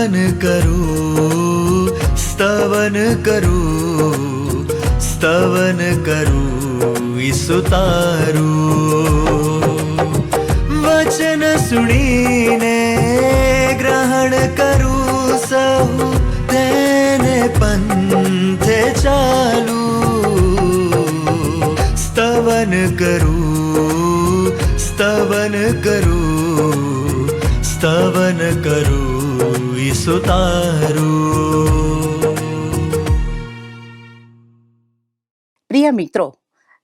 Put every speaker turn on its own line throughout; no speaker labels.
સ્તવન કરું, સ્તવન કરું, સ્તવન કરું ઈસુ તારું. વચન સુણીને ગ્રહણ કરું સહુ, તેને પંથે ચાલું. સ્તવન કરું, સ્તવન કરું, સ્તવન કરું ઈસુ તારું.
પ્રિય મિત્રો,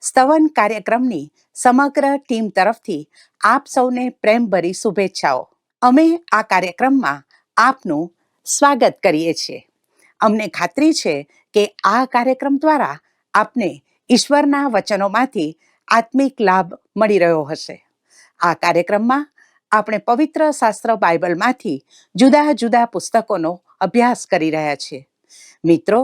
સ્તવન કાર્યક્રમની સમગ્ર ટીમ તરફથી આપ સૌને પ્રેમભરી શુભેચ્છાઓ. અમે આ કાર્યક્રમમાં આપનું સ્વાગત કરીએ છીએ. અમને ખાતરી છે કે આ કાર્યક્રમ દ્વારા આપને ઈશ્વરના વચનોમાંથી આત્મિક લાભ મળી રહ્યો હશે. આ કાર્યક્રમમાં આપણે પવિત્ર શાસ્ત્ર બાઇબલમાંથી જુદા જુદા પુસ્તકોનો અભ્યાસ કરી રહ્યા છીએ. મિત્રો,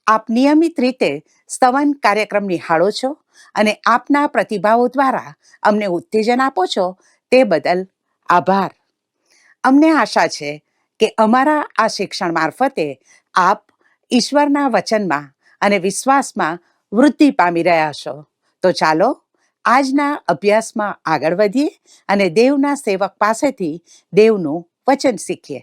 આપ નિયમિત રીતે સ્તવન કાર્યક્રમ નિહાળો છો અને આપના પ્રતિભાવો દ્વારા અમને ઉત્તેજન આપો છો, તે બદલ આભાર. અમને આશા છે કે અમારા આ શિક્ષણ મારફતે આપ ઈશ્વરના વચનમાં અને વિશ્વાસમાં વૃદ્ધિ પામી રહ્યા છો. તો ચાલો આજના અભ્યાસમાં આગળ વધીએ અને દેવના સેવક પાસેથી દેવનું વચન શીખીએ.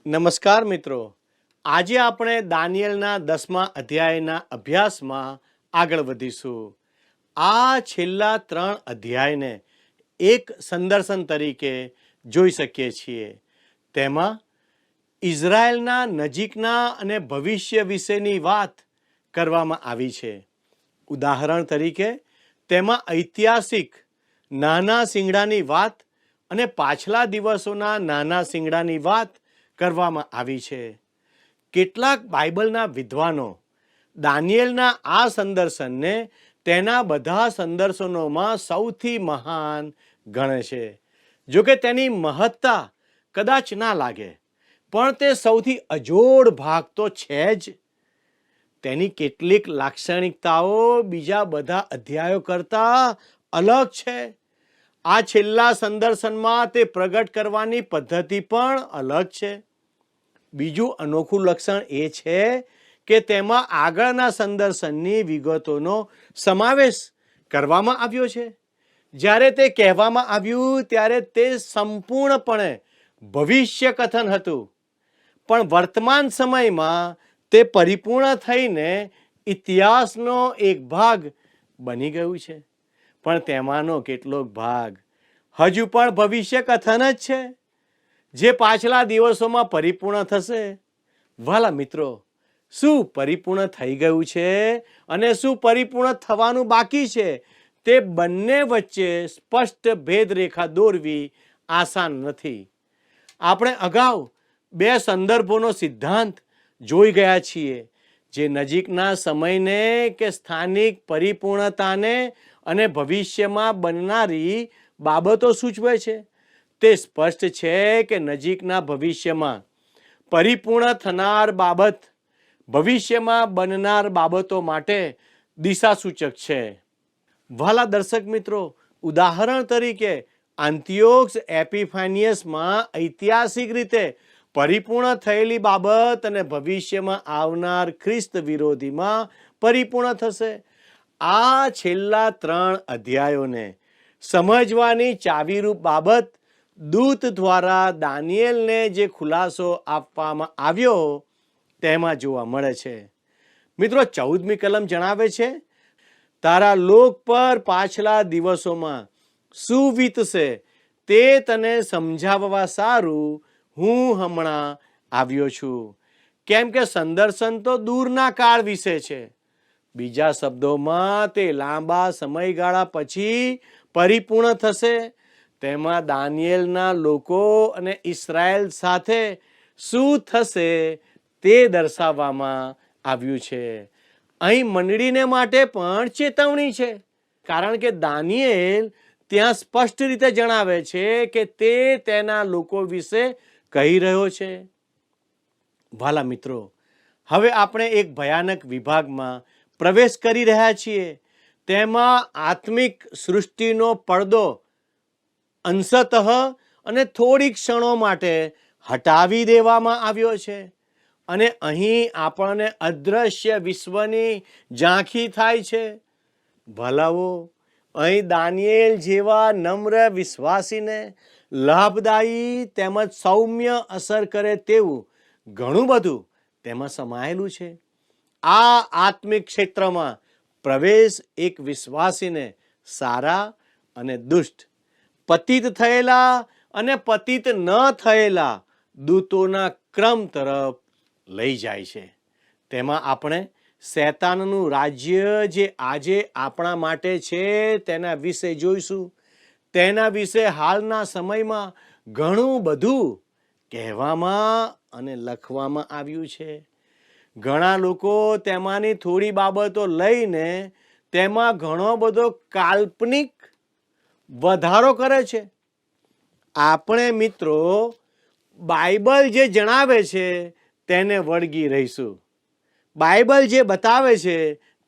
નમસ્કાર મિત્રો, આજે આપણે દાનિયેલના 10મા અધ્યાયના અભ્યાસમાં આગળ વધીશું. આ છેલ્લા 3 અધ્યાયને એક સંદર્શન તરીકે જોઈ શકીએ છીએ. તેમાં ઇઝરાયલના નજીકના અને ભવિષ્ય વિશેની વાત કરવામાં આવી છે. ઉદાહરણ તરીકે તેમાં ઐતિહાસિક નાના શિંગડાની વાત અને પાછલા દિવસોના નાના શિંગડાની વાત કરવામાં આવી છે. કેટલાક બાઇબલના વિદ્વાનો દાનિયેલના આ સંદર્શનને તેના બધા સંદર્શનોમાં સૌથી મહાન ગણે છે. જોકે તેની મહત્તા કદાચ ના લાગે, પણ તે સૌથી અજોડ ભાગ તો છે જ. તેની કેટલીક લાક્ષણિકતાઓ બીજા બધા અધ્યાયો કરતાં અલગ છે. આ છેલ્લા સંદર્શનમાં તે પ્રગટ કરવાની પદ્ધતિ પણ અલગ છે. બીજું અનોખું લક્ષણ એ છે કે તેમાં આગળના સંદર્શનની વિગતોનો સમાવેશ કરવામાં આવ્યો છે. જ્યારે તે કહેવામાં આવ્યું ત્યારે તે સંપૂર્ણપણે ભવિષ્ય કથન હતું, પણ વર્તમાન સમયમાં તે પરિપૂર્ણ થઈને ઇતિહાસનો એક ભાગ બની ગયું છે. પણ તેમાંનો કેટલોક ભાગ હજુ પણ ભવિષ્ય કથન જ છે, જે પાછલા દિવસોમાં પરિપૂર્ણ થશે. વાલા મિત્રો, શું પરિપૂર્ણ થઈ ગયું છે અને શું પરિપૂર્ણ થવાનું બાકી છે, તે બંને વચ્ચે સ્પષ્ટ ભેદરેખા દોરવી આસાન નથી. આપણે અગાઉ 2 સંદર્ભોનો સિદ્ધાંત જોઈ ગયા છીએ, જે નજીકના સમયને કે સ્થાનિક પરિપૂર્ણતાને અને ભવિષ્યમાં બનનારી બાબતો સૂચવે છે. તે સ્પષ્ટ છે કે નજીકના ભવિષ્યમાં પરિપૂર્ણ થનાર બાબત ભવિષ્યમાં બનનાર બાબતો માટે દિશાસૂચક છે. વાલા દર્શક મિત્રો, ઉદાહરણ તરીકે આંતિયોક્સ એપિફાનિયસમાં ઐતિહાસિક રીતે પરિપૂર્ણ થયેલી બાબત અને ભવિષ્યમાં આવનાર ખ્રિસ્ત વિરોધીમાં પરિપૂર્ણ થશે. આ છેલ્લા 3 અધ્યાયોને સમજવાની ચાવીરૂપ બાબત દૂત દ્વારા દાનિયેલને જે ખુલાસો આપવામાં આવ્યો તેમાં જોવા મળે છે. મિત્રો, 14મી કલમ જણાવે છે, તારા લોક પર પાછલા દિવસોમાં શું વીતશે તે તને સમજાવવા સારું હું હમણાં આવ્યો છું. કેમ કે સંદર્શન તો દૂરના કાળ વિશે છે. બીજા શબ્દોમાં તે લાંબા સમયગાળા પછી પરિપૂર્ણ થશે. તેમાં દાનિયેલના લોકો અને ઇસ્રાયેલ સાથે શું થશે તે દર્શાવવામાં આવ્યું છે. અહીં મંડળીને માટે પણ ચેતવણી છે, કારણ કે દાનિયેલ ત્યાં સ્પષ્ટ રીતે જણાવે છે કે તે તેના લોકો વિશે કહી રહ્યો છે. વાલા મિત્રો, હવે આપણે એક ભયાનક વિભાગમાં પ્રવેશ કરી રહ્યા છીએ તેમાં આત્મિક સૃષ્ટિનો પડદો અંશતઃ અને થોડીક ક્ષણો માટે હટાવી દેવામાં આવ્યો છે અને અહીં આપણને અદ્રશ્ય વિશ્વની ઝાંખી થાય છે. ભલાવો, અહીં દાનિયેલ જેવા નમ્ર વિશ્વાસીને લાભદાયી તેમજ સૌમ્ય અસર કરે તેવું ઘણું બધું તેમાં સમાયેલું છે. આ આત્મિક ક્ષેત્રમાં પ્રવેશ એક વિશ્વાસીને સારા અને દુષ્ટ, પતિત થયેલા અને પતિત ન થયેલા દૂતોના ક્રમ તરફ લઈ જાય છે. તેમાં આપણે શૈતાનનું રાજ્ય જે આજે આપણા માટે છે તેના વિશે જોઈશું. તેના વિશે હાલના સમયમાં ઘણું બધું કહેવામાં અને લખવામાં આવ્યું છે. ઘણા લોકો તેમાંની થોડી બાબતો લઈને તેમાં ઘણો બધો કાલ્પનિક વધારો કરે છે. આપણે મિત્રો બાઇબલ જે જણાવે છે તેને વળગી રહીશું. બાઇબલ જે બતાવે છે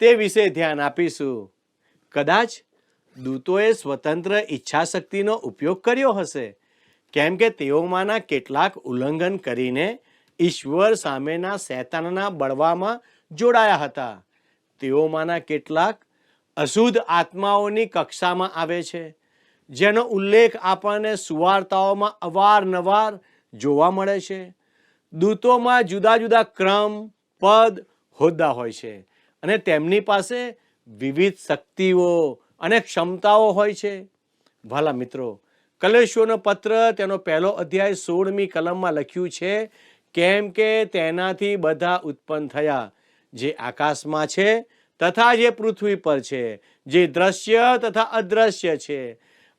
તે વિશે ધ્યાન આપીશું. કદાચ દૂતોએ સ્વતંત્ર ઈચ્છા શક્તિનો ઉપયોગ કર્યો હશે, કેમ કે તેઓમાંના કેટલાક ઉલ્લંઘન કરીને ઈશ્વર સામેના શૈતાનના બળવામાં જોડાયા હતા. તેઓમાંના કેટલાક અશુદ્ધ આત્માઓની કક્ષામાં આવે છે, જેનો ઉલ્લેખ આપણને સુવાર્તાઓમાં અવારનવાર જોવા મળે છે. દૂતોમાં જુદા જુદા ક્રમ, પદ, હોદ્દા હોય છે અને તેમની પાસે વિવિધ શક્તિઓ અને ક્ષમતાઓ હોય છે. ભલા મિત્રો, કલેશીઓનો પત્ર તેનો 1 અધ્યાય 16મી કલમમાં લખ્યું છે, કેમ કે તેનાથી બધા ઉત્પન્ન થયા, જે આકાશમાં છે તથા જે પૃથ્વી પર છે, જે દ્રશ્ય તથા અદ્રશ્ય છે,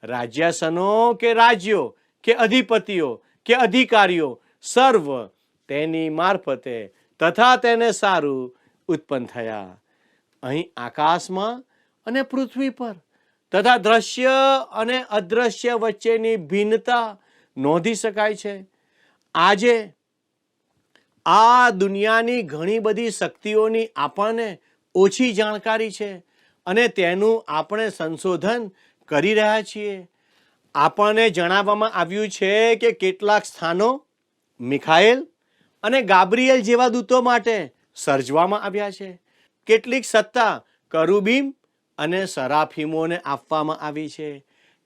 રાજ્યાસનો કે રાજ્યો કે અધિપતિઓ કે અધિકારીઓ, સર્વ તેની મારફતે તથા તેને સારું ઉત્પન્ન થયા. અહીં આકાશમાં અને પૃથ્વી પર તથા દ્રશ્ય અને અદ્રશ્ય વચ્ચેની ભિન્નતા નોંધી શકાય છે. આજે આ દુનિયાની ઘણી બધી શક્તિઓની આપણને ઓછી જાણકારી છે અને તેનું આપણે સંશોધન કરી રહ્યા છીએ. આપણને જણાવવામાં આવ્યું છે કે કેટલાક સ્થાનો મિખાએલ અને ગાબ્રિએલ જેવા દૂતો માટે સર્જવામાં આવ્યા છે. કેટલીક સત્તા કરુબીમ અને સરાફીમોને આપવામાં આવી છે.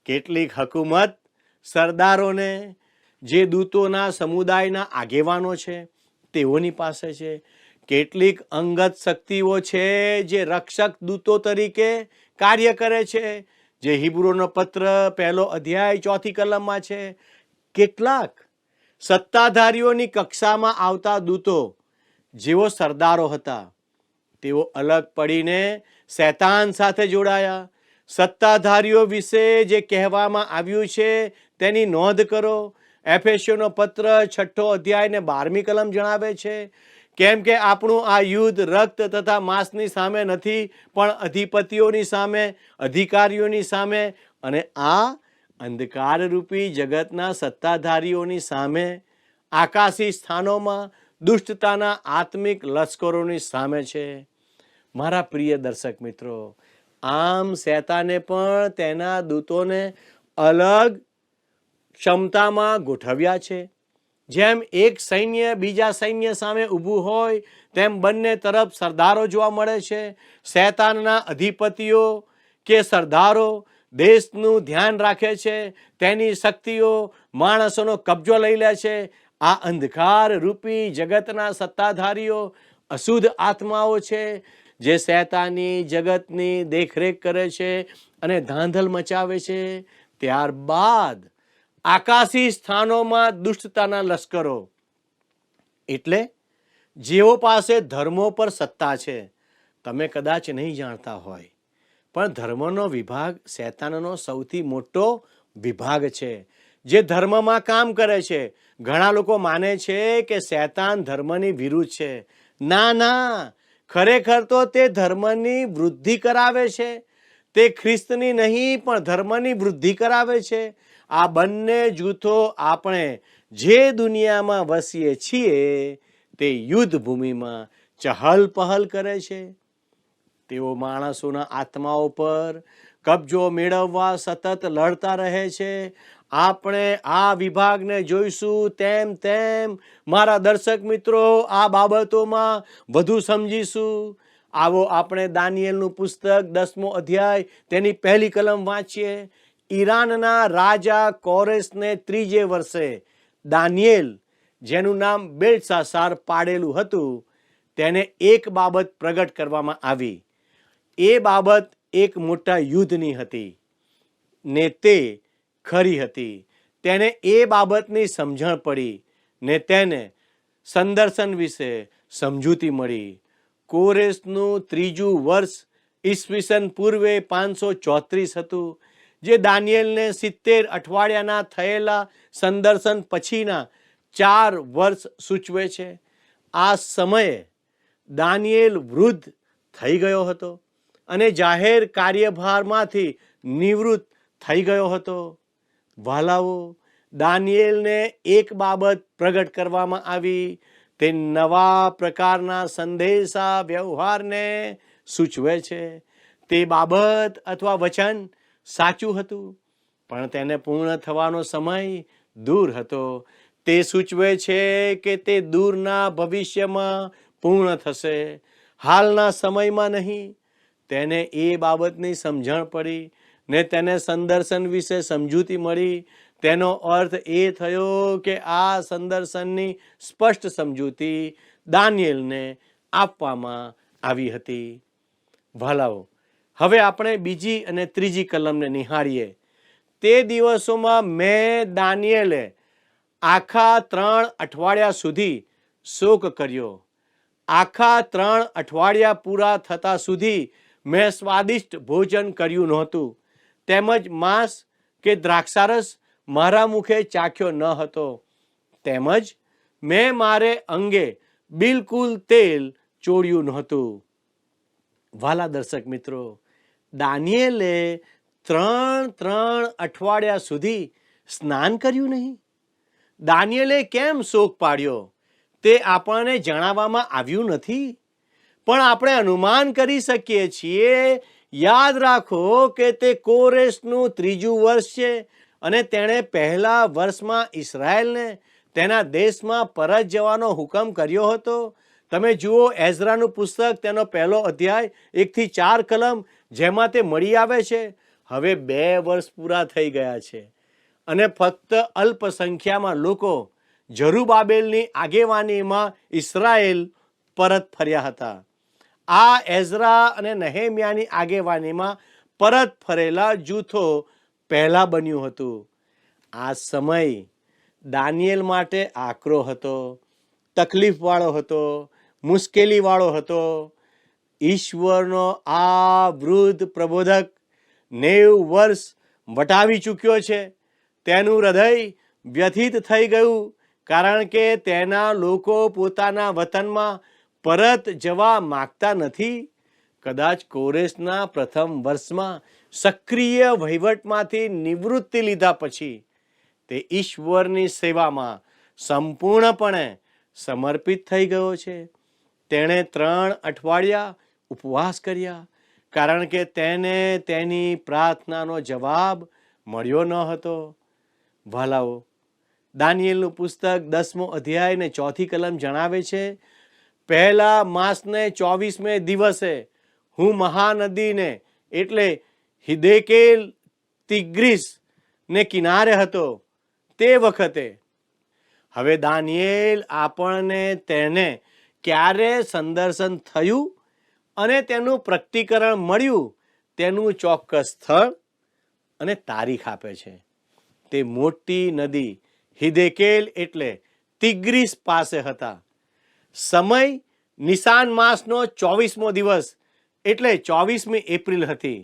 કેટલીક હકુમત સરદારોને, જે દૂતોના સમુદાયના આગેવાનો છે, તેઓની પાસે છે. કેટલીક અંગત શક્તિઓ છે જે રક્ષક દૂતો તરીકે કાર્ય કરે છે, જે હિબ્રુનો પત્ર 1 અધ્યાય 4થી કલમમાં છે. કેટલાક સત્તાધારીઓની કક્ષામાં આવતા દૂતો, જેઓ સરદારો હતા, તેઓ અલગ પડીને શૈતાન સાથે જોડાયા. સત્તાધારીઓ વિશે જે કહેવામાં આવ્યું છે તેની નોંધ કરો. એફેસીઓનો પત્ર 6 અધ્યાય ને 12મી કલમ જણાવે છે, કેમ કે આપણું આ યુદ્ધ રક્ત તથા માંસની સામે નથી, પણ અધિપતિઓની સામે, અધિકારીઓની સામે અને આ અંધકારરૂપી જગતના સત્તાધારીઓની સામે, આકાશી સ્થાનોમાં દુષ્ટતાના આત્મિક લશ્કરોની સામે છે. મારા પ્રિય દર્શક મિત્રો, આમ શૈતાને પણ તેના દૂતોને અલગ ક્ષમતામાં ગોઠવ્યા છે. જેમ એક સૈન્ય બીજા સૈન્ય સામે ઊભું હોય, તેમ બંને તરફ સરદારો જોવા મળે છે. શૈતાનના અધિપતિઓ કે સરદારો દેશનું ધ્યાન રાખે છે, તેની શક્તિઓ માણસોનો કબજો લઈ લે છે. આ અંધકાર રૂપી જગતના સત્તાધારીઓ અશુદ્ધ આત્માઓ છે, જે શૈતાની જગતની દેખરેખ કરે છે અને ધાંધલ મચાવે છે. ત્યારબાદ આકાશી સ્થાનોમાં દુષ્ટતાના લશ્કરો, એટલે જેઓ પાસે ધર્મો પર સત્તા છે. તમે કદાચ નહીં જાણતા હોય, પણ ધર્મનો વિભાગ શૈતાનનો સૌથી મોટો વિભાગ છે, જે ધર્મમાં કામ કરે છે. ઘણા લોકો માને છે કે શૈતાન ધર્મની વિરુદ્ધ છે. ના ના, ખરેખર તો તે ધર્મની વૃદ્ધિ કરાવે છે. તે ખ્રિસ્તની નહીં પણ ધર્મની વૃદ્ધિ કરાવે છે. આ બંને જૂથો આપણે જે દુનિયામાં વસીએ છીએ તે યુદ્ધ ભૂમિમાં ચહલ પહલ કરે છે. તેઓ માણસોના આત્માઓ પર કબજો મેળવવા સતત લડતા રહે છે. આપણે આ વિભાગને જોઈશું તેમ તેમ મારા દર્શક મિત્રો આ બાબતોમાં વધુ સમજીશું. આવો આપણે દાનિયેલનું પુસ્તક 10મો અધ્યાય તેની પહેલી કલમ વાંચીએ. ઈરાનના રાજા કોરેશને 3જે વર્ષે દાનિયેલ, જેનું નામ બેલ્શાસાર પાડેલું હતું, તેને એક બાબત પ્રગટ કરવામાં આવી. એ બાબત એક મોટા યુદ્ધની હતી ને તે ખરી હતી. તેને એ બાબતની સમજણ પડી ને તેને સંદર્શન વિશે સમજૂતી મળી. કોરેશનું 3જું વર્ષ ઈસવીસન પૂર્વે 534 હતું, જે દાનિયેલને 70 અઠવાડિયાના થયેલા સંદર્શન પછીના 4 વર્ષ સૂચવે છે. આ સમયે દાનિયેલ વૃદ્ધ થઈ ગયો હતો અને જાહેર કાર્યભારમાંથી નિવૃત્ત થઈ ગયો હતો. વાલાઓ, દાનિયેલને એક બાબત પ્રગટ કરવામાં આવી. તે નવા પ્રકારના સંદેશા વ્યવહારને સૂચવે છે. તે બાબત અથવા વચન સાચું હતું, પણ તેને પૂર્ણ થવાનો સમય દૂર હતો. તે સૂચવે છે કે તે દૂરના ભવિષ્યમાં પૂર્ણ થશે, હાલના સમયમાં નહીં. તેને એ બાબતની સમજણ પડી ને તેને સંદર્શન વિશે સમજૂતી મળી. તેનો અર્થ એ થયો કે આ સંદર્શનની સ્પષ્ટ સમજૂતી દાનિયેલને આપવામાં આવી હતી. ભાલાઓ, હવે આપણે બીજી અને ત્રીજી કલમને નિહાળીએ. તે દિવસોમાં મેં દાનિયેલે આખા 3 અઠવાડિયા સુધી શોક કર્યો. આખા 3 અઠવાડિયા પૂરા થતા સુધી મેં સ્વાદિષ્ટ ભોજન કર્યું નહોતું, તેમજ માંસ કે દ્રાક્ષારસ મારા મુખે ચાખ્યો ન હતો, તેમજ મેં મારે અંગે બિલકુલ તેલ ચોળ્યું નહોતું. વાલા દર્શક મિત્રો, દાનિયેલે 3 અઠવાડિયા સુધી સ્નાન કર્યું નહીં. દાનિયેલે કેમ શોક પાડ્યો તે આપણને જણાવવામાં આવ્યું નથી, પણ આપણે અનુમાન કરી શકીએ છીએ. યાદ રાખો કે તે કોરેશનું 3જું વર્ષ છે અને તેણે પહેલા વર્ષમાં ઇઝરાયલને તેના દેશમાં પરત જવાનો હુકમ કર્યો હતો. તમે જુઓ એઝરાનું પુસ્તક, તેનો 1લો અધ્યાય 1 થી 4 કલમ, જેમાં તે મળી આવે છે. હવે 2 વર્ષ પૂરા થઈ ગયા છે અને ફક્ત અલ્પ સંખ્યામાં લોકો જરુબાબેલની આગેવાનીમાં ઇસ્રાયેલ પરત ફર્યા હતા. આ એઝરા અને નહેમ્યાની આગેવાનીમાં પરત ફરેલા જૂથો પહેલા બન્યું હતું. આ સમય દાનિયેલ માટે આકરો હતો, તકલીફવાળો હતો, મુશ્કેલીવાળો હતો. ઈશ્વરનો આ વૃદ્ધ પ્રબોધક 90 વર્ષ વટાવી ચૂક્યો છે. તેનું હૃદય વ્યથિત થઈ ગયું, કારણ કે તેના લોકો પોતાના વતનમાં પરત જવા માગતા નથી. કદાચ કોરેશના પ્રથમ વર્ષમાં સક્રિય વહીવટમાંથી નિવૃત્તિ લીધા પછી તે ઈશ્વરની સેવામાં સંપૂર્ણપણે સમર્પિત થઈ ગયો છે. તેણે 3 અઠવાડિયા ઉપવાસ કર્યા, કારણ કે તેને તેની પ્રાર્થનાનો જવાબ મળ્યો ન હતો. ભાલાઓ, દાનિયેલનું પુસ્તક 10મો અધ્યાય ને 4થી કલમ જણાવે છે, પહેલા માસને 24મે દિવસે હું મહાનદીને એટલે હિદેકેલ તિગ્રીસ ને કિનારે હતો. તે વખતે હવે દાનિયેલ આપણને તેને ક્યારે સંદર્શન થયું અને તેનું પ્રકટીકરણ મળ્યું તેનું ચોક્કસ સ્થળ અને તારીખ આપે છે. તે મોટી નદી હિદેકેલ એટલે તિગ્રીસ પાસે હતા. સમય નિસાન માસનો 24મો દિવસ એટલે 24મી એપ્રિલ હતી.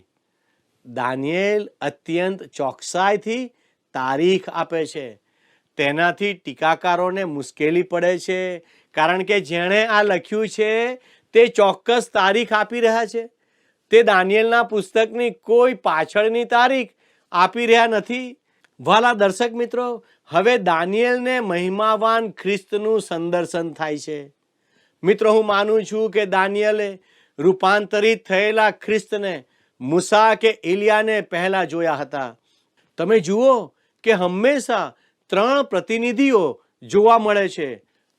દાનિયેલ અત્યંત ચોકસાઈથી તારીખ આપે છે. તેનાથી ટીકાકારોને મુશ્કેલી પડે છે, કારણ કે જેણે આ લખ્યું છે તે ચોક્કસ તારીખ આપી રહ્યા છે. તે દાનિયેલના પુસ્તકની કોઈ પાછળની તારીખ આપી રહ્યા નથી. વાલા દર્શક મિત્રો, હવે દાનિયેલને મહિમાવાન ખ્રિસ્તનું સંદર્શન થાય છે. મિત્રો, હું માનું છું કે દાનિયેલે રૂપાંતરિત થયેલા ખ્રિસ્તને મૂસા કે એલિયાને પહેલા જોયા હતા. તમે જુઓ કે હંમેશા 3 પ્રતિનિધિઓ જોવા મળે છે.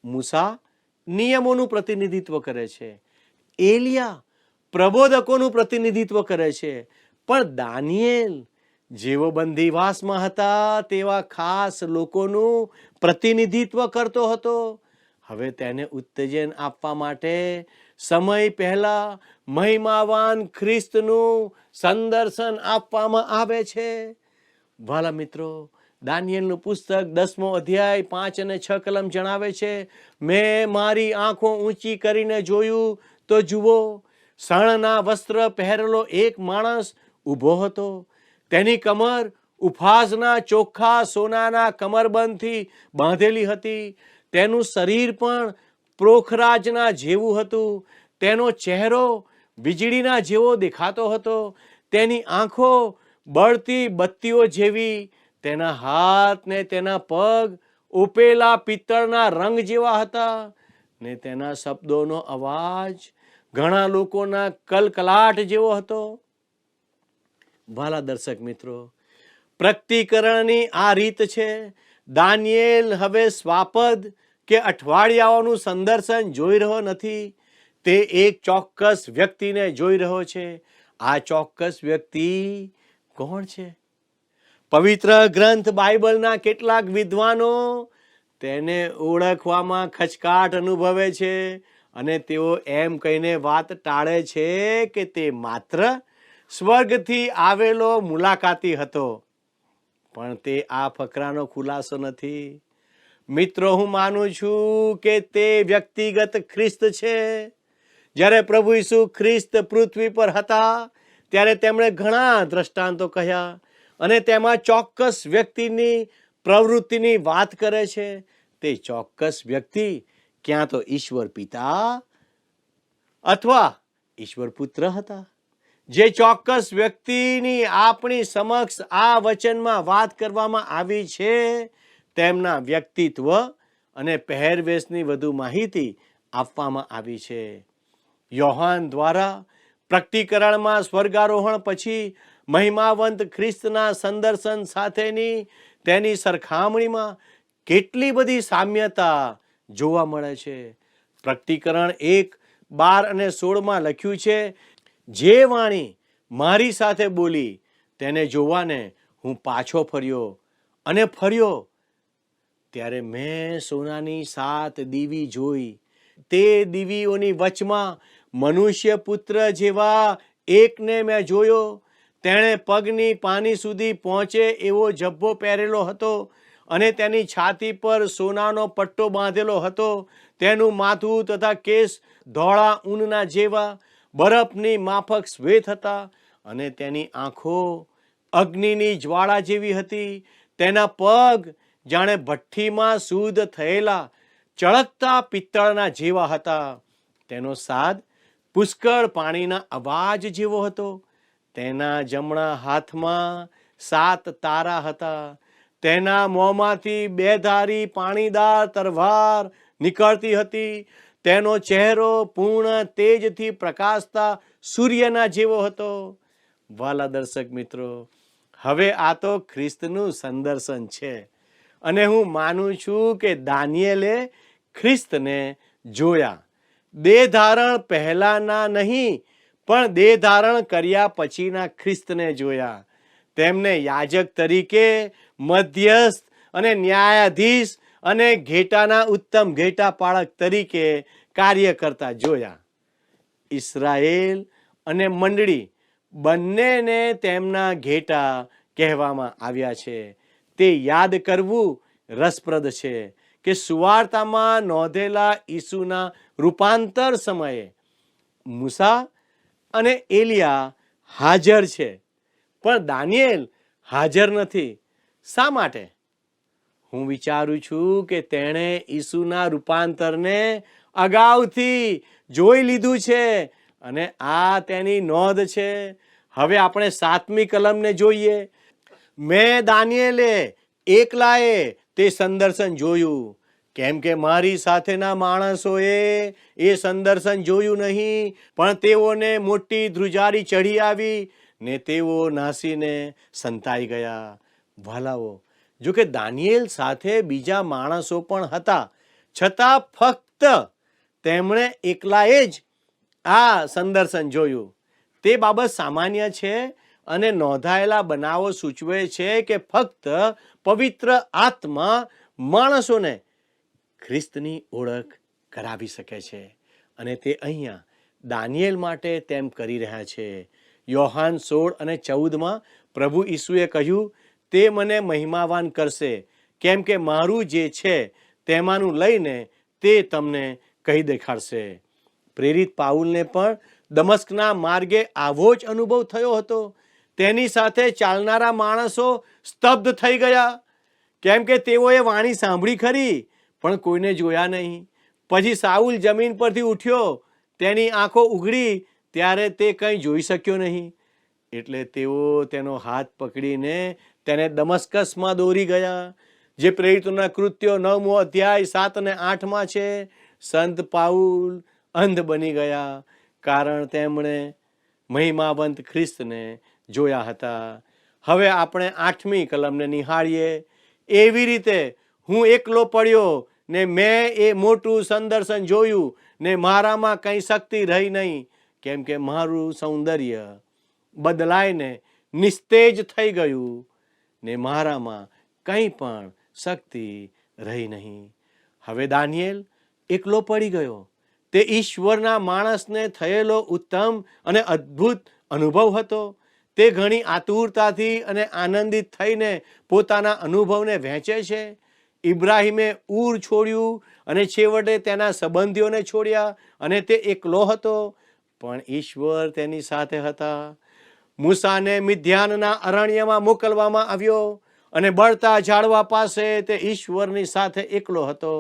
મૂસા નિયમોનું પ્રતિનિધિત્વ કરે છે, એલિયા પ્રબોધકોનું પ્રતિનિધિત્વ કરે છે, પણ દાનિયેલ જેવો બંદીવાસમાં હતા તેવા ખાસ લોકોનું પ્રતિનિધિત્વ કરતો હતો. હવે તેને ઉત્તેજન આપવા માટે સમય પહેલા મહિમાવાન ખ્રિસ્તનું સંદર્શન આપવામાં આવે છે. વાલા મિત્રો, દાનિયેલનું પુસ્તક 10મો અધ્યાય 5 અને 6 કલમ જણાવે છે, મેં મારી આંખો ઊંચી કરીને જોયું તો જુઓ, શણના વસ્ત્ર પહેરેલો એક માણસ ઊભો હતો. તેની કમર ઉફાઝના ચોખ્ખા સોનાના કમરબંધથી બાંધેલી હતી. તેનું શરીર પણ પ્રોખરાજના જેવું હતું. તેનો ચહેરો વીજળીના જેવો દેખાતો હતો. તેની આંખો બળતી બત્તીઓ જેવી. તેના હાથ ને તેના પગ ઉપેલા પિત્તળના રંગ જેવા હતા, ને તેના શબ્દોનો અવાજ ઘણા લોકોના કલકલાટ જેવો હતો. વાલા દર્શક મિત્રો, પ્રકટીકરણની આ રીત છે. દાનિયેલ હવે સ્વાપદ કે અઠવાડિયાઓનું સંદર્શન જોઈ રહ્યો નથી. તે એક ચોક્કસ વ્યક્તિને જોઈ રહ્યો છે. આ ચોક્કસ વ્યક્તિ કોણ છે? પવિત્ર ગ્રંથ બાઇબલના કેટલાક વિદ્વાનો તેને ઓળખવામાં ખચકાટ અનુભવે છે અને તેઓ એમ કહીને વાત ટાળે છે કે તે માત્ર સ્વર્ગથી આવેલો મુલાકાતી હતો. પણ તે આ ફકરાનો ખુલાસો નથી. મિત્રો, હું માનું છું કે તે વ્યક્તિગત ખ્રિસ્ત છે. જ્યારે પ્રભુ ઈસુ ખ્રિસ્ત પૃથ્વી પર હતા ત્યારે તેમણે ઘણા દ્રષ્ટાંતો કહ્યા અને તેમાં ચોક્કસ વ્યક્તિની પ્રવૃત્તિની વાત કરે છે. તે ચોક્કસ વ્યક્તિ ક્યાં તો ઈશ્વર પિતા અથવા ઈશ્વર પુત્ર હતા. જે ચોક્કસ વ્યક્તિની આપણી સમક્ષ આ વચનમાં વાત કરવામાં આવી છે તેમના વ્યક્તિત્વ અને પહેરવેશની વધુ માહિતી આપવામાં આવી છે. યોહાન દ્વારા પ્રકટીકરણમાં સ્વર્ગારોહણ પછી મહિમાવંત ખ્રિસ્તના સંદર્શન સાથેની તેની સરખામણીમાં કેટલી બધી સામ્યતા જોવા મળે છે. પ્રકટીકરણ 1:12 અને 16 લખ્યું છે, જે વાણી મારી સાથે બોલી તેને જોવાને હું પાછો ફર્યો અને ફર્યો ત્યારે મેં સોનાની 7 દીવી જોઈ. તે દીવીઓની વચમાં મનુષ્ય પુત્ર જેવા એકને મેં જોયો. તેણે પગની પાની સુધી પહોંચે એવો જબ્બો પહેરેલો હતો અને તેની છાતી પર સોનાનો પટ્ટો બાંધેલો હતો. તેનું માથું તથા કેસ ધોળા ઊનના જેવા બરફની માફક શ્વેત હતા અને તેની આંખો અગ્નિની જ્વાળા જેવી હતી. તેના પગ જાણે ભઠ્ઠીમાં શુદ્ધ થયેલા ચળકતા પિત્તળના જેવા હતા. તેનો સાદ પુષ્કળ પાણીના અવાજ જેવો હતો. તેના જમણા હાથમાં 7 તારા હતા. તેના મોંમાંથી 2 ધારી પાણીદાર તલવાર નીકળતી હતી. તેનો ચહેરો પૂર્ણ તેજથી પ્રકાશતા સૂર્યના જેવો હતો. વાલા દર્શક મિત્રો, હવે આ તો ખ્રિસ્તનું સંદર્શન છે અને હું માનું છું કે દાનિયેલે ખ્રિસ્તને જોયા. દેહ ધારણ પહેલાના નહીં, પણ દેહ ધારણ કર્યા પછીના ખ્રિસ્તને જોયા. તેમને યાજક તરીકે, મધ્યસ્થ અને ન્યાયાધીશ અને ઘેટાના ઉત્તમ ઘેટા પાળક તરીકે કાર્ય કરતા જોયા. ઇસ્રાએલ અને મંડળી બંનેને તેમના ઘેટા કહેવામાં આવ્યા છે. તે યાદ કરવું રસપ્રદ છે કે સુવાર્તામાં નોંધેલા ઈસુના રૂપાંતર સમયે મૂસા અને એલિયા હાજર છે, પણ દાનિયેલ હાજર નથી. શા માટે? હું વિચારું છું કે તેણે ઈસુના રૂપાંતરને અગાઉથી જોઈ લીધું છે અને આ તેની નોંધ છે. હવે આપણે 7મી કલમને જોઈએ. મેં દાનિયેલે એકલાએ તે સંદર્શન જોયું. કેમ કે મારી સાથેના માણસોએ એ સંદર્શન જોયું નહીં, પણ તેઓને મોટી ધ્રુજારી ચઢી આવી ને તેઓ નાસીને સંતાઈ ગયા. વાલાઓ, જો કે દાનિયેલ સાથે બીજા માણસો પણ હતા, છતાં ફક્ત તેમણે એકલાએ જ આ સંદર્શન જોયું. તે બાબત સામાન્ય છે અને નોંધાયેલા બનાવો સૂચવે છે કે ફક્ત પવિત્ર આત્મા માણસોને ખ્રિસ્તની ઓળખ કરાવી શકે છે, અને તે અહીંયા દાનિયેલ માટે તેમ કરી રહ્યા છે. યોહાન 16 અને 14 પ્રભુ ઈસુએ કહ્યું, તે મને મહિમાવાન કરશે, કેમ કે મારું જે છે તેમાંનું લઈને તે તમને કહી દેખાડશે. પ્રેરિત પાઉલને પણ દમસ્કના માર્ગે આવો જ અનુભવ થયો હતો. તેની સાથે ચાલનારા માણસો સ્તબ્ધ થઈ ગયા, કેમ કે તેઓએ વાણી સાંભળી ખરી, પણ કોઈને જોયા નહીં. પછી સાઉલ જમીન પરથી ઉઠ્યો, તેની આંખો ઉઘડી ત્યારે તે કંઈ જોઈ શક્યો નહીં. એટલે તેઓ તેનો હાથ પકડીને તેને દમસ્કસમાં દોરી ગયા, જે પ્રેરિતોના કૃત્યો 9મો અધ્યાય 7 અને 8 છે. સંત પાઉલ અંધ બની ગયા, કારણ તેમણે મહિમાવંત ખ્રિસ્તને જોયા હતા. હવે આપણે 8મી કલમને નિહાળીએ. એવી રીતે હું એકલો પડ્યો ને મેં એ મોટું સંદર્શન જોયું ને મારામાં કંઈ શક્તિ રહી નહીં, કેમ કે મારું સૌંદર્ય બદલાઈને નિસ્તેજ થઈ ગયું ને મારામાં કંઈ પણ શક્તિ રહી નહીં. હવે દાનિયેલ એકલો પડી ગયો. તે ઈશ્વરના માણસને થયેલો ઉત્તમ અને અદ્ભુત અનુભવ હતો. તે ઘણી આતુરતાથી અને આનંદિત થઈને પોતાના અનુભવને વહેંચે છે. ઇબ્રાહિમે ઉર છોડ્યું અને છેવટે તેના સંબંધીઓને છોડ્યા અને તે એકલો હતો, પણ ઈશ્વર તેની સાથે હતા. મૂસાને મિદ્યાનના અરણ્યમાં મોકલવામાં આવ્યો અને બળતા ઝાડવા પાસે તે ઈશ્વરની સાથે એકલો હતો.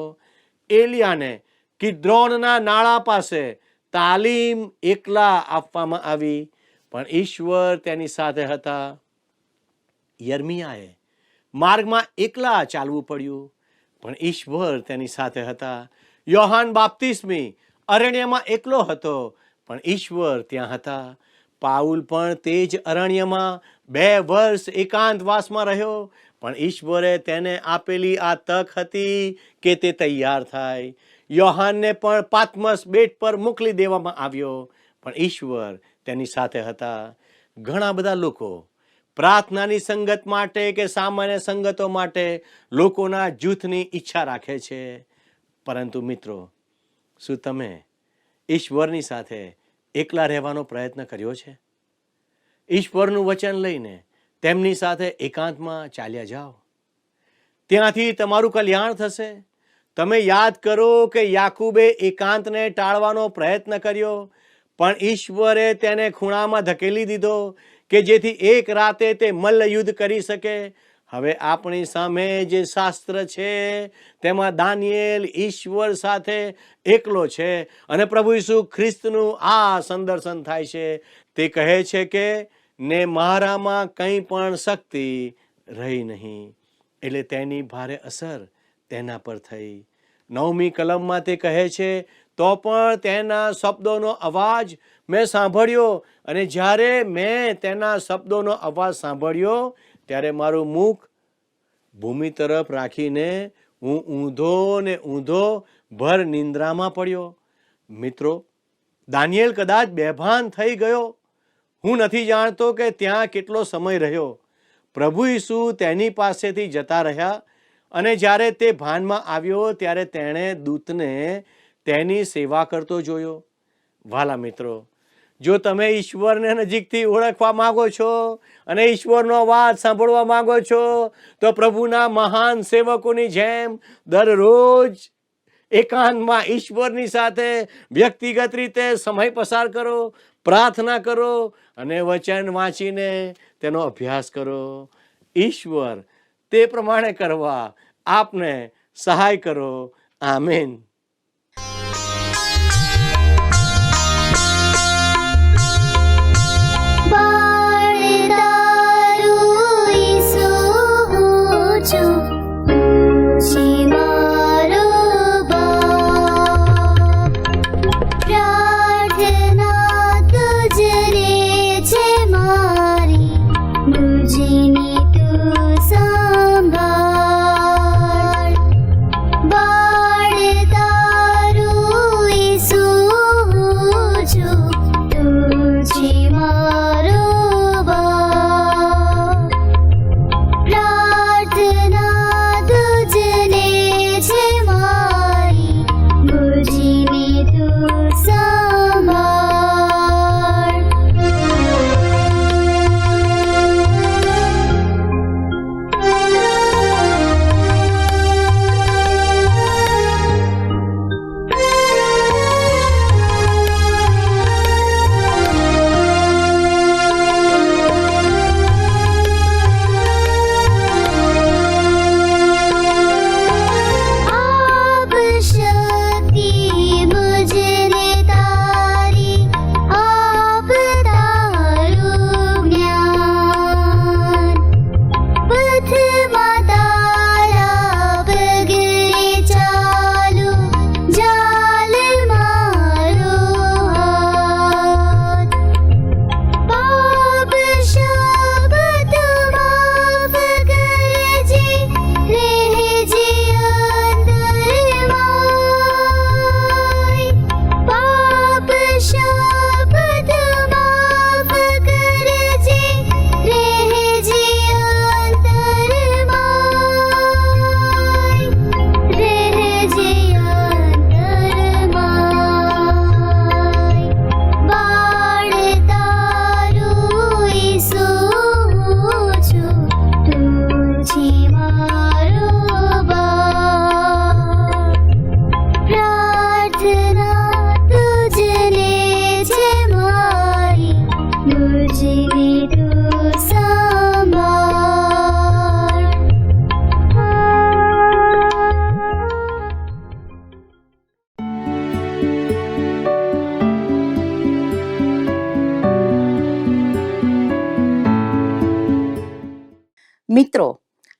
એલિયાને કિદ્રોનના નાળા પાસે તાલીમ એકલા આપવામાં આવી, પણ ઈશ્વર તેની સાથે હતા. યર્મિયાએ માર્ગમાં એકલા ચાલવું પડ્યું, પણ ઈશ્વર તેની સાથે હતા. યોહાન બાપ્તિસ્મી અરણ્યમાં એકલો હતો, પણ ઈશ્વર ત્યાં હતા. પાઉલ પણ તે જ અરણ્યમાં 2 વર્ષ એકાંતવાસમાં રહ્યો, પણ ઈશ્વરે તેને આપેલી આ તક હતી કે તે તૈયાર થાય. યોહાનને પણ પાત્મસ બેટ પર મોકલી દેવામાં આવ્યો, પણ ઈશ્વર તેની સાથે હતા. ઘણા બધા લોકો પ્રાર્થનાની સંગત માટે કે સામાન્ય સંગતો માટે લોકોના જૂથની ઈચ્છા રાખે છે, પરંતુ મિત્રો, શું તમે ઈશ્વરની સાથે એકલા રહેવાનો પ્રયત્ન કર્યો છે? ઈશ્વરનું વચન લઈને તેમની સાથે એકાંતમાં ચાલ્યા જાઓ, ત્યાંથી તમારું કલ્યાણ થશે. તમે યાદ કરો કે યાકૂબે એકાંતને ટાળવાનો પ્રયત્ન કર્યો, પણ ઈશ્વરે તેને ખૂણામાં ધકેલી દીધો કે જેથી એક રાતે તે મલ્લયુદ્ધ કરી શકે. હવે આપણી સામે જે શાસ્ત્ર છે તેમાં દાનિયેલ ઈશ્વર સાથે એકલો છે અને પ્રભુ ઈસુ ખ્રિસ્તનું આ સંદર્શન થાય છે. તે કહે છે કે ને મારામાં કંઈ પણ શક્તિ રહી નહીં. એટલે તેની ભારે અસર તેના પર થઈ. 9મી કલમમાં તે કહે છે, તો પણ તેના શબ્દોનો અવાજ મેં સાંભળ્યો, અને જ્યારે મેં તેના શબ્દોનો અવાજ સાંભળ્યો ત્યારે મારું મુખ ભૂમિ તરફ રાખીને હું ઊંધો ભર નિંદ્રામાં પડ્યો. મિત્રો, દાનિયેલ કદાચ બેભાન થઈ ગયો. હું નથી જાણતો કે ત્યાં કેટલો સમય રહ્યો. પ્રભુ ઈસુ તેની પાસેથી જતા રહ્યા, અને જ્યારે તે ભાનમાં આવ્યો ત્યારે તેણે દૂતને તેની સેવા કરતો જોયો. વાલા મિત્રો, જો તમે ઈશ્વરને નજીકથી ઓળખવા માંગો છો અને ઈશ્વરનો અવાજ સાંભળવા માંગો છો, તો પ્રભુના મહાન સેવકોની જેમ દરરોજ એકાંતમાં ઈશ્વરની સાથે વ્યક્તિગત રીતે સમય પસાર કરો, પ્રાર્થના કરો અને વચન વાંચીને તેનો અભ્યાસ કરો. ઈશ્વર તે પ્રમાણે કરવા આપને સહાય કરો. આમેન.
શિવારો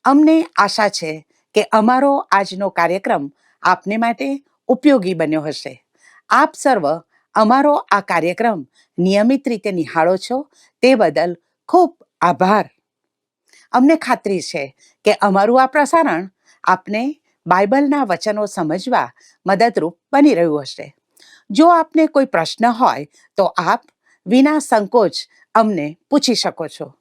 અમને આશા છે કે અમારો આજનો કાર્યક્રમ આપને માટે ઉપયોગી બન્યો હશે. આપ સર્વ અમારો આ કાર્યક્રમ નિયમિત રીતે નિહાળો છો તે બદલ ખૂબ આભાર. અમને ખાતરી છે કે અમારું આ પ્રસારણ આપને બાઇબલના વચનો સમજવા મદદરૂપ બની રહ્યું હશે. જો આપને કોઈ પ્રશ્ન હોય તો આપ વિના સંકોચ અમને પૂછી શકો છો.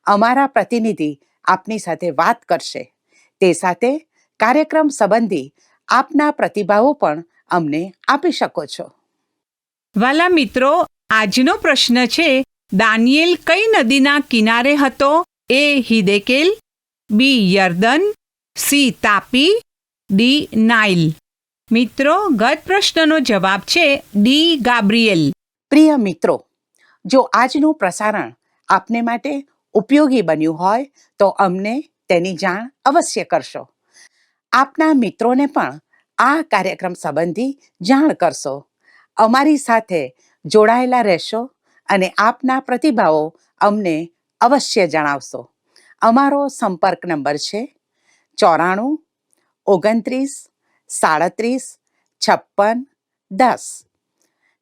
અમારા પ્રતિનિધિ આપની સાથે વાત કરશે. તે સાથે કાર્યક્રમ સંબંધી આપના પ્રતિભાવો પણ અમને આપી શકો છો.
વાલા મિત્રો, આજનો પ્રશ્ન છે, દાનિયેલ કઈ નદીના કિનારે હતો? એ હિદેકેલ, બી યર્દન, સી તાપી, ડી નાઇલ. મિત્રો, ગત પ્રશ્નનો જવાબ છે ડી ગાબ્રિએલ.
પ્રિય મિત્રો, જો આજનું પ્રસારણ આપને માટે ઉપયોગી બન્યું હોય તો અમને તેની જાણ અવશ્ય કરશો. આપના મિત્રોને પણ આ કાર્યક્રમ સંબંધી જાણ કરશો. અમારી સાથે જોડાયેલા રહેશો અને આપના પ્રતિભાવો અમને અવશ્ય જણાવશો. અમારો સંપર્ક નંબર છે 94 29 37 56 10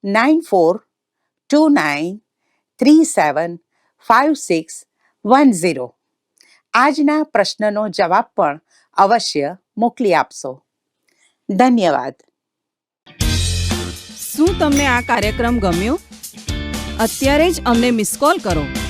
9429375610. આજના પ્રશ્નનો જવાબ પણ અવશ્ય મોકલી આપશો. ધન્યવાદ.
શું તમને આ કાર્યક્રમ ગમ્યો? અત્યારે જ અમને મિસ કોલ કરો.